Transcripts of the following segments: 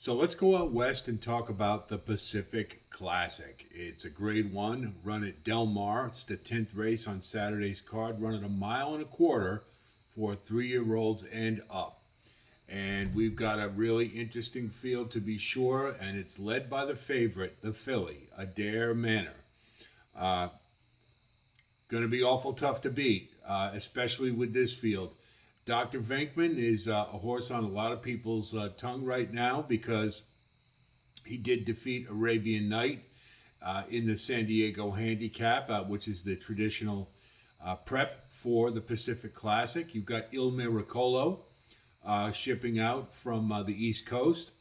So let's go out west and talk about the Pacific Classic. It's a grade one, run at Del Mar. It's the 10th race on Saturday's card, run at a mile and a quarter for 3-year-olds and up. And we've got a really interesting field to be sure, and it's led by the favorite, the filly, Adare Manor. Uh, Going to be awful tough to beat, especially with this field. Dr. Venkman is a horse on a lot of people's tongue right now because he did defeat Arabian Night in the San Diego Handicap, which is the traditional prep for the Pacific Classic. You've got Il Miracolo shipping out from the East Coast.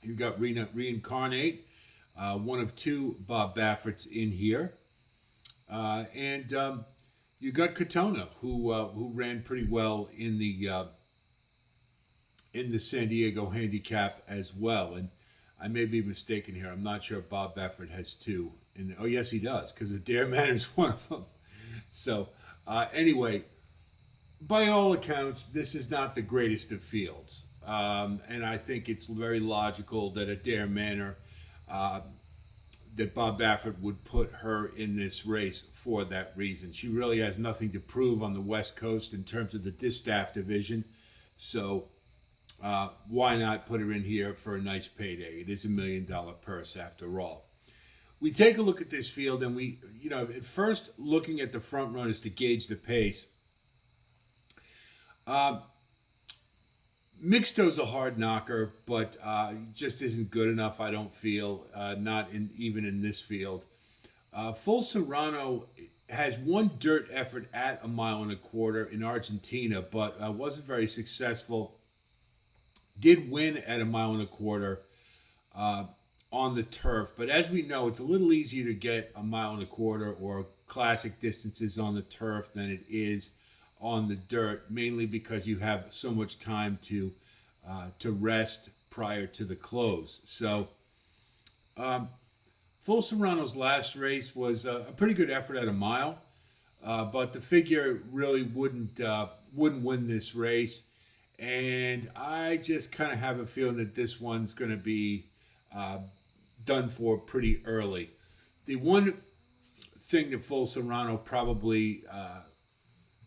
You've got Reincarnate, one of two Bob Bafferts in here. And you got Katona, who ran pretty well in the San Diego Handicap as well. And I may be mistaken here. I'm not sure if Bob Baffert has two. And oh yes, he does, because Adare Manor is one of them. So anyway, by all accounts, this is not the greatest of fields, and I think it's very logical that Adare Manor. That Bob Baffert would put her in this race for that reason. She really has nothing to prove on the West Coast in terms of the distaff division. So why not put her in here for a nice payday? It is $1 million purse after all. We take a look at this field and we, at first looking at the front runners to gauge the pace. Mixto's a hard knocker, but just isn't good enough, I don't feel, not even in this field. Full Serrano has one dirt effort at a mile and a quarter in Argentina, but wasn't very successful. Did win at a mile and a quarter on the turf, but as we know, it's a little easier to get a mile and a quarter or classic distances on the turf than it is on the dirt, mainly because you have so much time to rest prior to the close. So, Full Serrano's last race was a pretty good effort at a mile, but the figure really wouldn't win this race, and I just kind of have a feeling that this one's going to be done for pretty early. The one thing that Full Serrano probably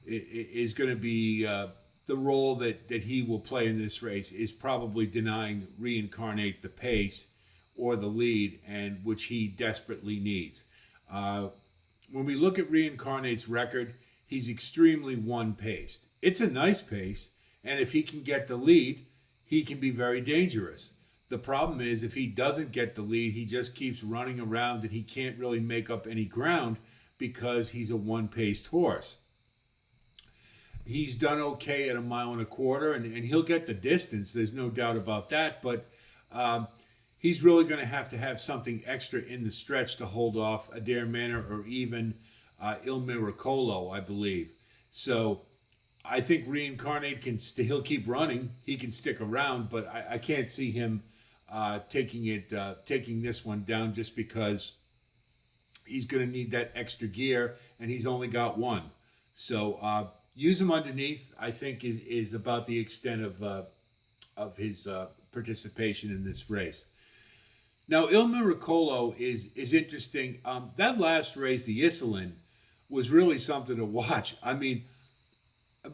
is going to be the role that he will play in this race is probably denying Reincarnate the pace or the lead, and which he desperately needs. When we look at Reincarnate's record, he's extremely one-paced. It's a nice pace, and if he can get the lead, he can be very dangerous. The problem is if he doesn't get the lead, he just keeps running around and he can't really make up any ground because he's a one-paced horse. He's done okay at a mile and a quarter, and he'll get the distance. There's no doubt about that. But he's really going to have something extra in the stretch to hold off Adare Manor or even Il Miracolo, I believe. So I think Reincarnate he'll keep running. He can stick around, but I can't see him taking this one down just because he's going to need that extra gear, and he's only got one. So use him underneath, I think, is about the extent of his participation in this race. Now, Il Miracolo is interesting. That last race, the Iselin, was really something to watch. I mean,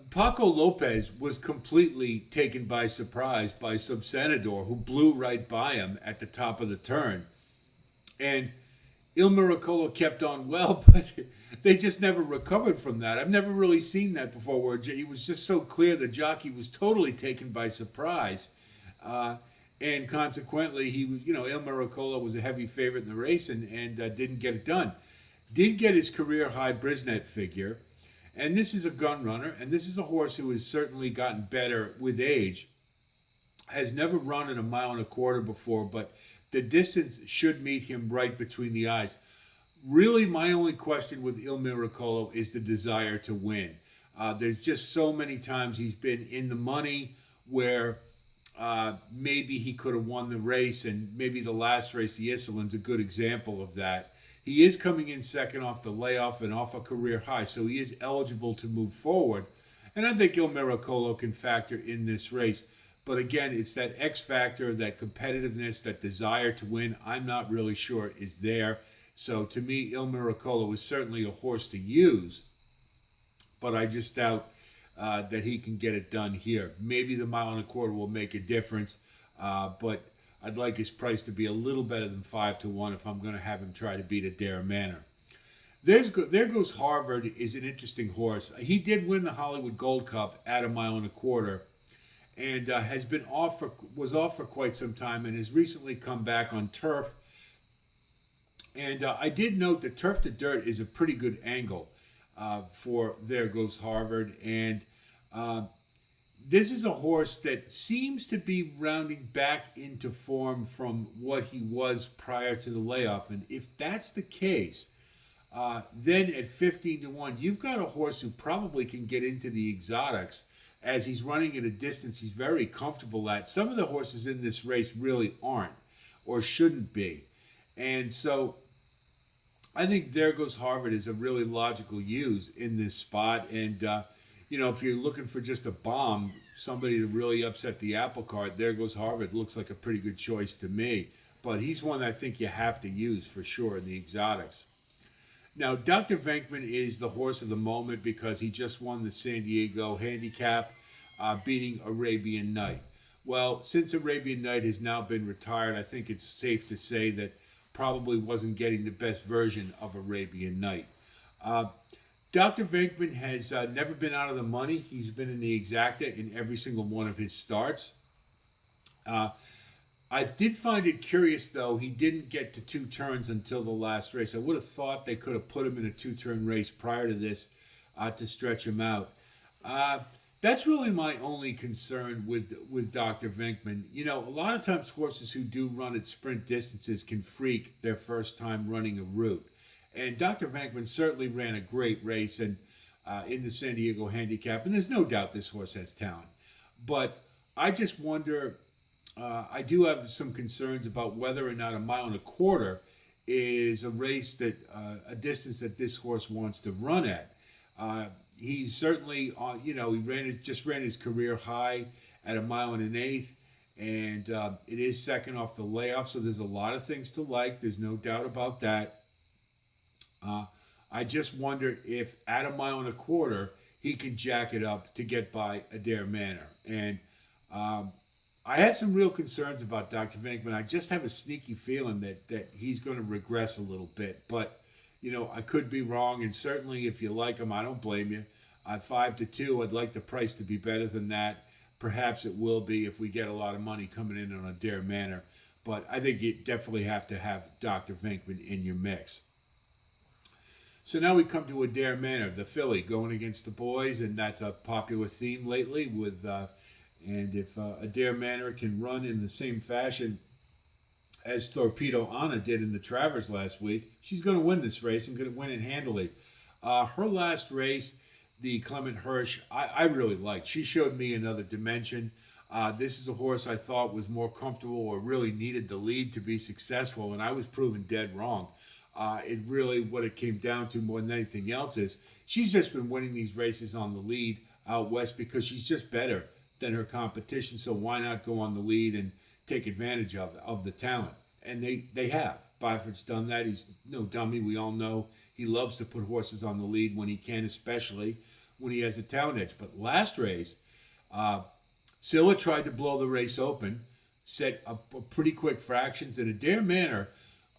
Paco Lopez was completely taken by surprise by Subsenador, who blew right by him at the top of the turn. And Il Miracolo kept on well, but they just never recovered from that. I've never really seen that before, where he was just so clear the jockey was totally taken by surprise. And consequently, Il Miracolo was a heavy favorite in the race and didn't get it done. Did get his career high Brisnet figure. And this is a gun runner, and this is a horse who has certainly gotten better with age. Has never run in a mile and a quarter before, but the distance should meet him right between the eyes. Really, my only question with Il Miracolo is the desire to win. There's just so many times he's been in the money where maybe he could have won the race, and maybe the last race, the Iselin's a good example of that. He is coming in second off the layoff and off a career high, so he is eligible to move forward. And I think Il Miracolo can factor in this race. But again, it's that X factor, that competitiveness, that desire to win. I'm not really sure is there. So to me, Il Miracolo is certainly a horse to use, but I just doubt that he can get it done here. Maybe the 1.25 will make a difference, but I'd like his price to be a little better than 5-1 if I'm going to have him try to beat Adare Manor. There goes Harvard is an interesting horse. He did win the Hollywood Gold Cup at 1.25 miles, and was off for quite some time, and has recently come back on turf. And I did note that turf to dirt is a pretty good angle for There Goes Harvard, and this is a horse that seems to be rounding back into form from what he was prior to the layoff. And if that's the case, then at 15-1, you've got a horse who probably can get into the exotics, as he's running at a distance he's very comfortable at. Some of the horses in this race really aren't or shouldn't be. And so I think There Goes Harvard is a really logical use in this spot. And, if you're looking for just a bomb, somebody to really upset the apple cart, There Goes Harvard looks like a pretty good choice to me. But he's one I think you have to use for sure in the exotics. Now, Dr. Venkman is the horse of the moment because he just won the San Diego handicap, beating Arabian Night. Well, since Arabian Night has now been retired, I think it's safe to say that probably wasn't getting the best version of Arabian Night. Dr. Venkman has never been out of the money. He's been in the exacta in every single one of his starts. I did find it curious, though, he didn't get to 2 turns until the last race. I would have thought they could have put him in a 2-turn race prior to this to stretch him out. That's really my only concern with Dr. Venkman. A lot of times horses who do run at sprint distances can freak their first time running a route. And Dr. Venkman certainly ran a great race in the San Diego handicap, and there's no doubt this horse has talent. But I just wonder... I do have some concerns about whether or not 1.25 miles is a race that a distance that this horse wants to run at. He's certainly he just ran his career high at 1 1/8 miles, and it is second off the layoff. So there's a lot of things to like. There's no doubt about that. I just wonder if at 1.25 miles he can jack it up to get by Adare Manor. And I have some real concerns about Dr. Venkman. I just have a sneaky feeling that he's going to regress a little bit. But, I could be wrong. And certainly if you like him, I don't blame you. At 5-2, I'd like the price to be better than that. Perhaps it will be if we get a lot of money coming in on Adare Manor. But I think you definitely have to have Dr. Venkman in your mix. So now we come to Adare Manor, the filly, going against the boys. And that's a popular theme lately with... And if Adare Manor can run in the same fashion as Torpedo Anna did in the Travers last week, she's going to win this race and going to win it handily. Her last race, the Clement Hirsch, I really liked. She showed me another dimension. This is a horse I thought was more comfortable or really needed the lead to be successful, and I was proven dead wrong. What it came down to more than anything else is she's just been winning these races on the lead out west because she's just better than her competition, so why not go on the lead and take advantage of the talent? And they have. Byford's done that. He's no dummy. We all know he loves to put horses on the lead when he can, especially when he has a talent edge. But last race, Scylla tried to blow the race open, set a pretty quick fractions, and Adare Manor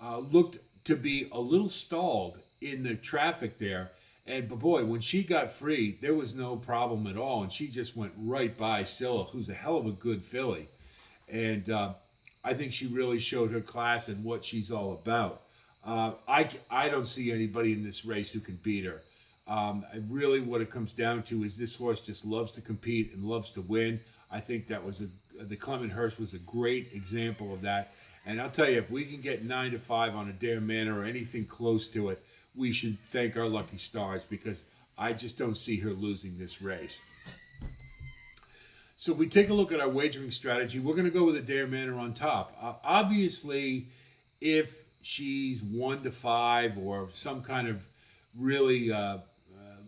looked to be a little stalled in the traffic there. But boy, when she got free, there was no problem at all. And she just went right by Scylla, who's a hell of a good filly. And I think she really showed her class and what she's all about. I don't see anybody in this race who can beat her. Really what it comes down to is this horse just loves to compete and loves to win. I think that was the Clement Hirsch was a great example of that. And I'll tell you, if we can get 9-5 on Adare Manor or anything close to it, we should thank our lucky stars because I just don't see her losing this race. So if we take a look at our wagering strategy, we're going to go with Adare Manor on top. Obviously, if she's 1-5 or some kind of really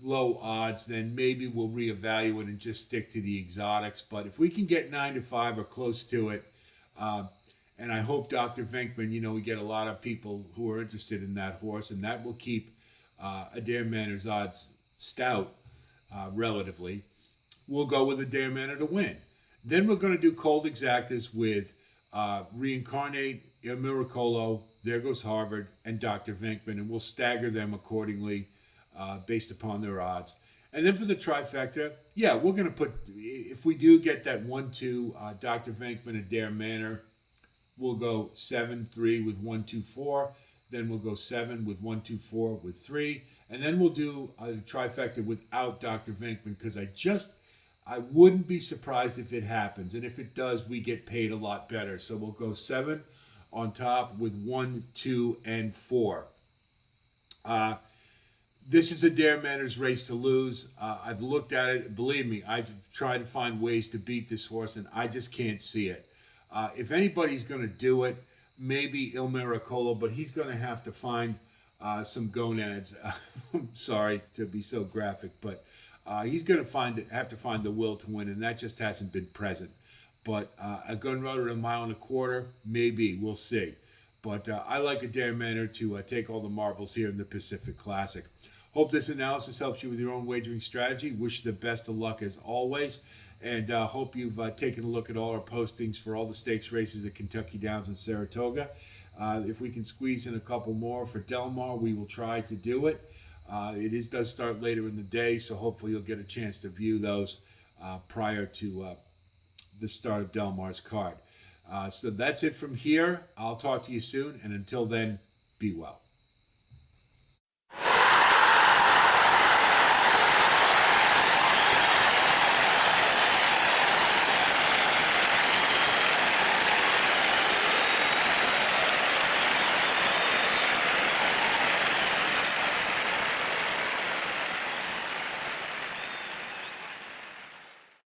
low odds, then maybe we'll reevaluate and just stick to the exotics. But if we can get 9-5 or close to it, and I hope Dr. Venkman, we get a lot of people who are interested in that horse, and that will keep Adare Manor's odds stout relatively. We'll go with Adare Manor to win. Then we're going to do cold exactas with Reincarnate, Il Miracolo, There Goes Harvard, and Dr. Venkman, and we'll stagger them accordingly based upon their odds. And then for the trifecta, we're going to put, if we do get that 1-2 Dr. Venkman, Adare Manor, we'll go 7-3 with 1-2-4. Then we'll go 7 with 1-2-4 with 3. And then we'll do a trifecta without Dr. Venkman, because I wouldn't be surprised if it happens. And if it does, we get paid a lot better. So we'll go 7 on top with 1, 2, and 4. This is Adare Manor's race to lose. I've looked at it. Believe me, I've tried to find ways to beat this horse, and I just can't see it. If anybody's going to do it, maybe Il Miracolo, but he's going to have to find some gonads. I'm sorry to be so graphic, but he's going to have to find the will to win, and that just hasn't been present. But a gun road at 1.25 miles, maybe. We'll see. But I like Adare Manor to take all the marbles here in the Pacific Classic. Hope this analysis helps you with your own wagering strategy. Wish you the best of luck as always. And hope you've taken a look at all our postings for all the stakes races at Kentucky Downs and Saratoga. If we can squeeze in a couple more for Del Mar, we will try to do it. It does start later in the day, so hopefully you'll get a chance to view those prior to the start of Del Mar's card. So that's it from here. I'll talk to you soon, and until then, be well.